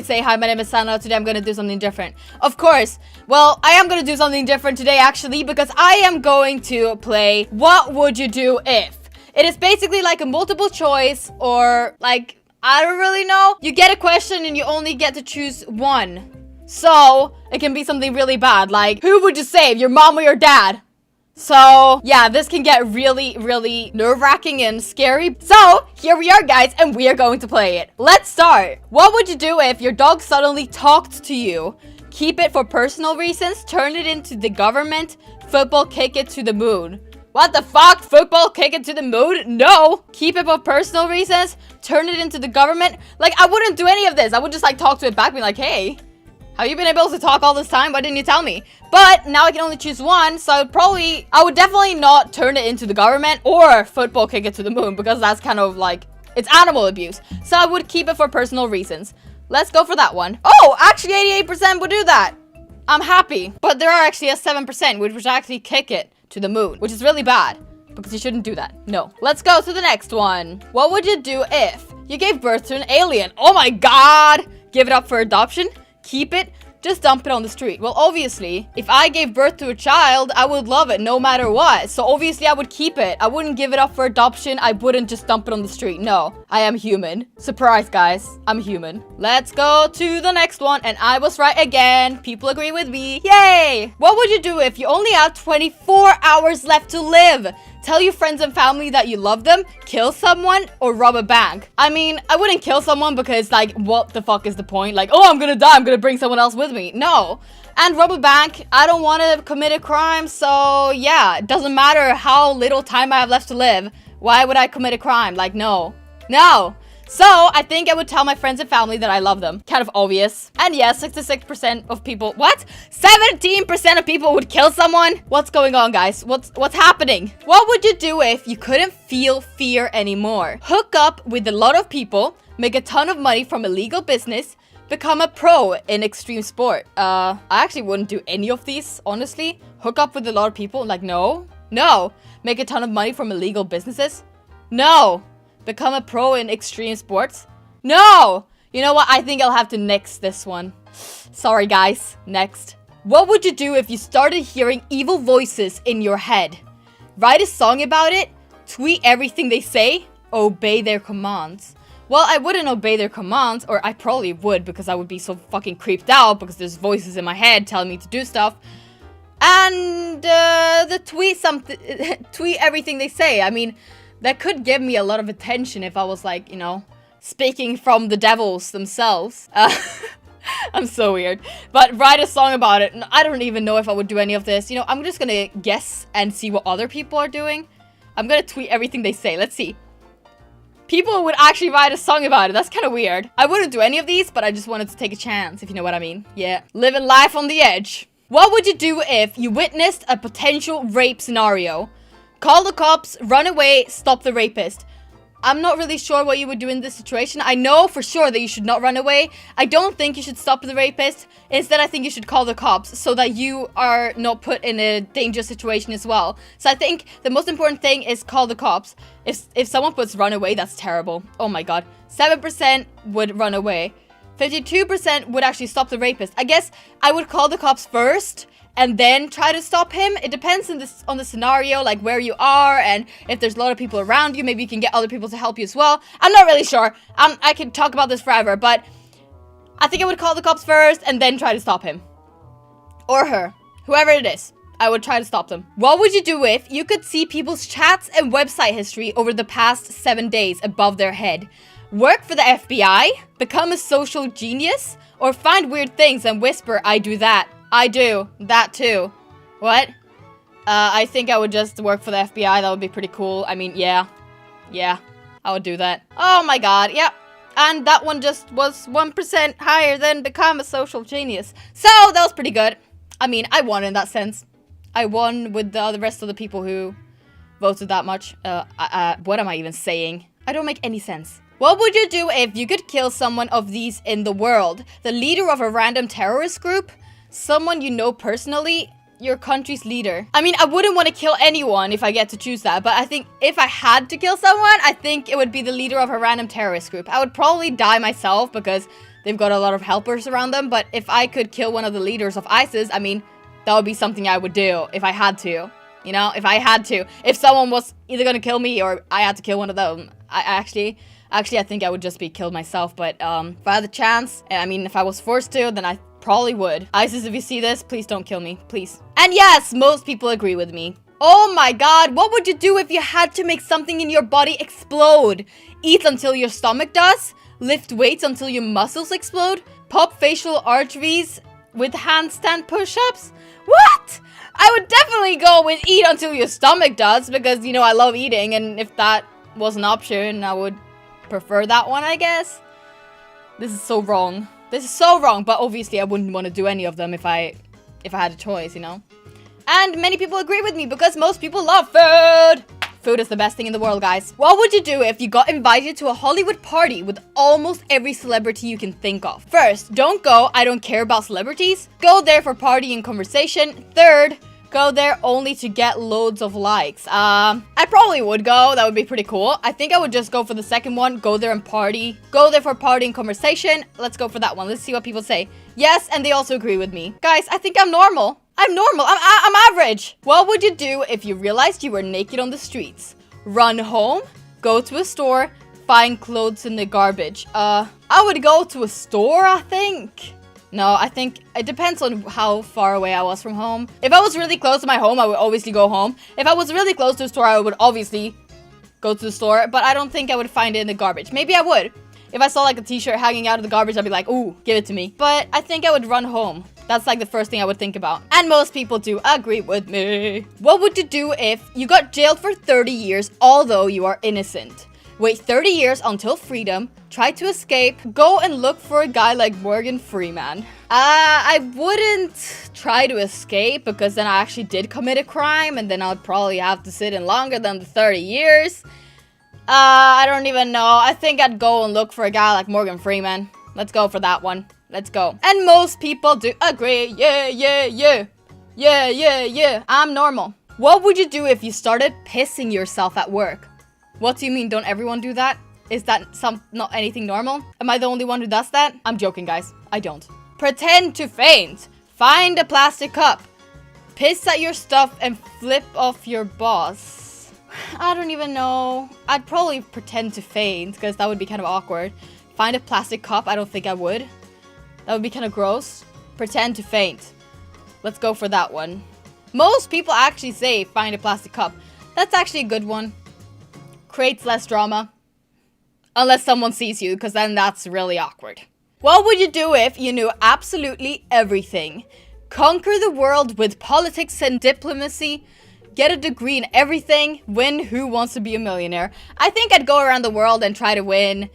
Say hi, my name is Sana. Today I'm gonna do something different. Of course. Well, I am gonna do something different today actually because I am going to play What Would You Do If? It is basically like a multiple choice or like, I don't really know. You get a question and you only get to choose one. So, it can be something really bad like, who would you save, your mom or your dad? So, yeah, this can get really, really nerve-wracking and scary. So, here we are, guys, and we are going to play it. Let's start. What would you do if your dog suddenly talked to you? Keep it for personal reasons, turn it into the government, football, kick it to the moon. What the fuck? Football, kick it to the moon? No. Keep it for personal reasons, turn it into the government. Like, I wouldn't do any of this. I would just, like, talk to it back, be like, hey, have you been able to talk all this time? Why didn't you tell me? But now I can only choose one, so I would definitely not turn it into the government or football kick it to the moon because that's kind of like, it's animal abuse. So I would keep it for personal reasons. Let's go for that one. Oh, actually 88% would do that. I'm happy. But there are actually a 7% which would actually kick it to the moon, which is really bad because you shouldn't do that. No. Let's go to the next one. What would you do if you gave birth to an alien? Oh my god. Give it up for adoption? Keep it, just dump it on the street. Well, obviously, if I gave birth to a child, I would love it no matter what. So obviously I would keep it. I wouldn't give it up for adoption. I wouldn't just dump it on the street. No, I am human. Surprise, guys. I'm human. Let's go to the next one. And I was right again. People agree with me. Yay! What would you do if you only have 24 hours left to live? Tell your friends and family that you love them, kill someone, or rob a bank. I mean, I wouldn't kill someone because, like, what the fuck is the point? Like, oh, I'm gonna die, I'm gonna bring someone else with me. No. And rob a bank, I don't want to commit a crime, so yeah, it doesn't matter how little time I have left to live. Why would I commit a crime? Like, no. No. So, I think I would tell my friends and family that I love them. Kind of obvious. And yes, 66% of people... What? 17% of people would kill someone? What's going on, guys? What's happening? What would you do if you couldn't feel fear anymore? Hook up with a lot of people, make a ton of money from illegal business, become a pro in extreme sport. I actually wouldn't do any of these, honestly. Hook up with a lot of people? Like, no. No. Make a ton of money from illegal businesses? No. Become a pro in extreme sports? No! You know what? I think I'll have to next this one. Sorry, guys. Next. What would you do if you started hearing evil voices in your head? Write a song about it? Tweet everything they say? Obey their commands? Well, I wouldn't obey their commands, or I probably would because I would be so fucking creeped out because there's voices in my head telling me to do stuff. And, tweet everything they say. I mean... that could give me a lot of attention if I was like, you know, speaking from the devils themselves. I'm so weird. But write a song about it. I don't even know if I would do any of this. You know, I'm just gonna guess and see what other people are doing. I'm gonna tweet everything they say. Let's see. People would actually write a song about it. That's kind of weird. I wouldn't do any of these, but I just wanted to take a chance, if you know what I mean. Yeah. Living life on the edge. What would you do if you witnessed a potential rape scenario? Call the cops, run away, stop the rapist. I'm not really sure what you would do in this situation. I know for sure that you should not run away. I don't think you should stop the rapist. Instead, I think you should call the cops so that you are not put in a dangerous situation as well. So I think the most important thing is call the cops. If someone puts run away, that's terrible. Oh my god. 7% would run away. 52% would actually stop the rapist. I guess I would call the cops first and then try to stop him. It depends on the scenario, like where you are, and if there's a lot of people around you, maybe you can get other people to help you as well. I'm not really sure. I could talk about this forever, but I think I would call the cops first and then try to stop him. Or her. Whoever it is. I would try to stop them. What would you do if you could see people's chats and website history over the past 7 days above their head? Work for the FBI? Become a social genius? Or find weird things and whisper, I do that. I do. That too. What? I think I would just work for the FBI. That would be pretty cool. I mean, yeah. Yeah. I would do that. Oh my god. Yep. And that one just was 1% higher than become a social genius. So, that was pretty good. I mean, I won in that sense. I won with the rest of the people who voted that much. What am I even saying? I don't make any sense. What would you do if you could kill someone of these in the world? The leader of a random terrorist group? Someone you know personally? your country's leader. I mean, I wouldn't want to kill anyone if I get to choose that, but I think if I had to kill someone, I think it would be the leader of a random terrorist group. I would probably die myself because they've got a lot of helpers around them, but if I could kill one of the leaders of ISIS, I mean, that would be something I would do if I had to. You know, if I had to. If someone was either gonna kill me or I had to kill one of them, I actually, I think I would just be killed myself. But if I had the chance, I mean, if I was forced to, then I probably would. ISIS, if you see this, please don't kill me, please. And yes, most people agree with me. Oh my god, what would you do if you had to make something in your body explode? Eat until your stomach does? Lift weights until your muscles explode? Pop facial arteries with handstand push-ups? What? I would definitely go with eat until your stomach does because, you know, I love eating, and if that was an option, I would prefer that one, I guess. This is so wrong. This is so wrong, but obviously I wouldn't want to do any of them if I had a choice, you know? And many people agree with me because most people love food. Food is the best thing in the world, guys. What would you do if you got invited to a Hollywood party with almost every celebrity you can think of? First, don't go. I don't care about celebrities. Go there for party and conversation. Third, go there only to get loads of likes. I probably would go. That would be pretty cool. I think I would just go for the second one. Go there and party. Go there for party and conversation. Let's go for that one. Let's see what people say. Yes, and they also agree with me. Guys, I think I'm normal. I'm normal. I'm average. What would you do if you realized you were naked on the streets? Run home? Go to a store? Find clothes in the garbage? I would go to a store, I think. No, I think it depends on how far away I was from home. If I was really close to my home, I would obviously go home. If I was really close to a store, I would obviously go to the store. But I don't think I would find it in the garbage. Maybe I would. If I saw like a t-shirt hanging out of the garbage, I'd be like, ooh, give it to me. But I think I would run home. That's like the first thing I would think about. And most people do agree with me. What would you do if you got jailed for 30 years, although you are innocent? Wait 30 years until freedom, try to escape, go and look for a guy like Morgan Freeman. I wouldn't try to escape because then I actually did commit a crime and then I'd probably have to sit in longer than the 30 years. I don't even know. I think I'd go and look for a guy like Morgan Freeman. Let's go for that one. Let's go. And most people do agree. Yeah, yeah, yeah. Yeah, yeah, yeah. I'm normal. What would you do if you started pissing yourself at work? What do you mean? Don't everyone do that? Is that not anything normal? Am I the only one who does that? I'm joking, guys. I don't. Pretend to faint. Find a plastic cup. Piss at your stuff and flip off your boss. I don't even know. I'd probably pretend to faint because that would be kind of awkward. Find a plastic cup. I don't think I would. That would be kind of gross. Pretend to faint. Let's go for that one. Most people actually say find a plastic cup. That's actually a good one. Creates less drama. Unless someone sees you, because then that's really awkward. What would you do if you knew absolutely everything? Conquer the world with politics and diplomacy. Get a degree in everything. Win Who Wants to Be a Millionaire. I think I'd go around the world and try to win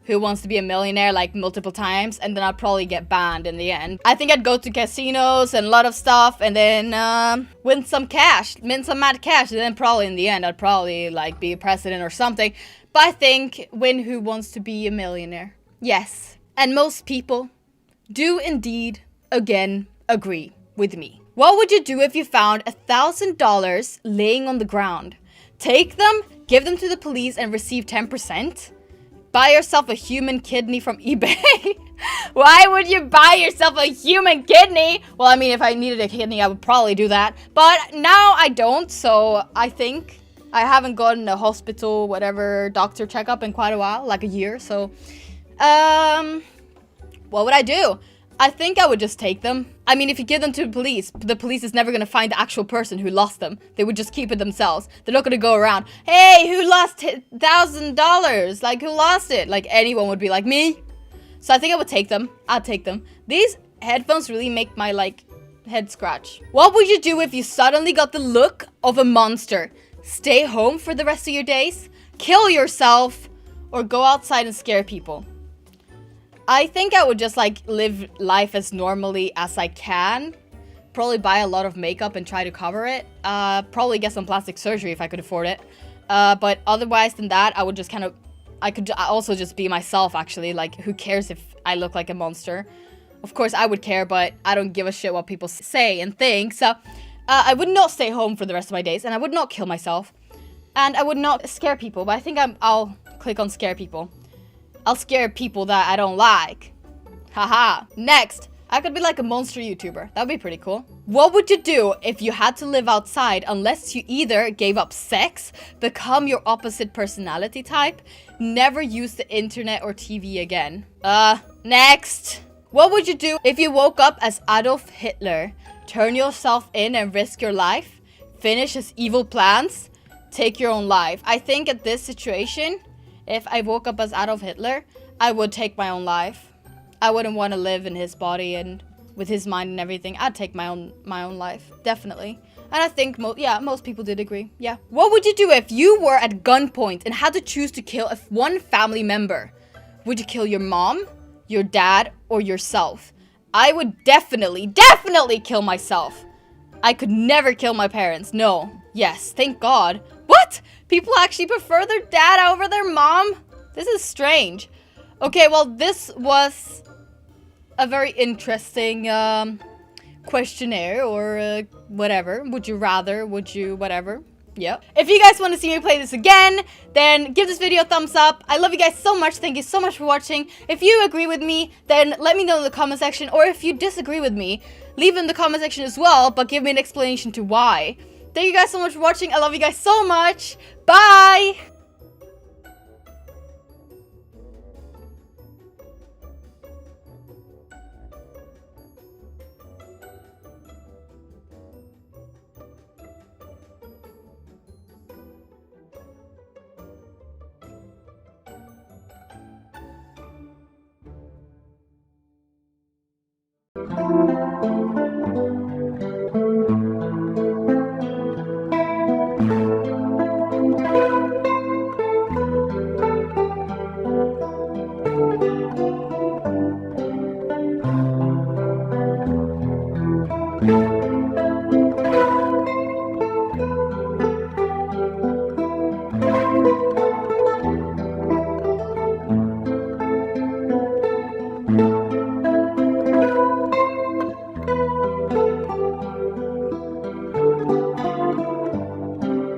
Who Wants to Be a Millionaire like multiple times, and then I'd probably get banned in the end. I think I'd go to casinos and a lot of stuff and then win some cash, win some mad cash, and then probably in the end I'd probably like be a president or something. But I think win Who Wants to Be a Millionaire. Yes. And most people do indeed again agree with me. What would you do if you found $1,000 laying on the ground? Take them, give them to the police, and receive 10%? Buy yourself a human kidney from eBay. Why would you buy yourself a human kidney? Well, I mean, if I needed a kidney, I would probably do that. But now I don't, so I think I haven't gotten a hospital, whatever, doctor checkup in quite a while, like a year. So, what would I do? I think I would just take them. I mean, if you give them to the police is never going to find the actual person who lost them. They would just keep it themselves. They're not going to go around, hey, who lost $1,000? Like, who lost it? Like, anyone would be like, me? So I think I would take them. I'd take them. These headphones really make my, like, head scratch. What would you do if you suddenly got the look of a monster? Stay home for the rest of your days? Kill yourself? Or go outside and scare people? I think I would just like live life as normally as I can. Probably buy a lot of makeup and try to cover it. Probably get some plastic surgery if I could afford it. But otherwise than that, I would just kind of... I could also just be myself, actually. Like, who cares if I look like a monster? Of course, I would care, but I don't give a shit what people say and think. So, I would not stay home for the rest of my days, and I would not kill myself. And I would not scare people, but I think I'll click on scare people. I'll scare people that I don't like. Haha. Next, I could be like a monster YouTuber. That would be pretty cool. What would you do if you had to live outside unless you either gave up sex, become your opposite personality type, never use the internet or TV again? Next. What would you do if you woke up as Adolf Hitler, turn yourself in and risk your life, finish his evil plans, take your own life? I think at this situation, if I woke up as Adolf Hitler, I would take my own life. I wouldn't want to live in his body and with his mind and everything. I'd take my own life, definitely. And I think most people did agree. Yeah. What would you do if you were at gunpoint and had to choose to kill one family member? Would you kill your mom, your dad, or yourself? I would definitely kill myself. I could never kill my parents. No. Yes, thank God. What? People actually prefer their dad over their mom? This is strange. Okay, well, this was a very interesting questionnaire or whatever. Would you rather? Would you whatever? Yeah. If you guys want to see me play this again, then give this video a thumbs up. I love you guys so much. Thank you so much for watching. If you agree with me, then let me know in the comment section. Or if you disagree with me, leave in the comment section as well, but give me an explanation to why. Thank you guys so much for watching. I love you guys so much. Bye! Thank you.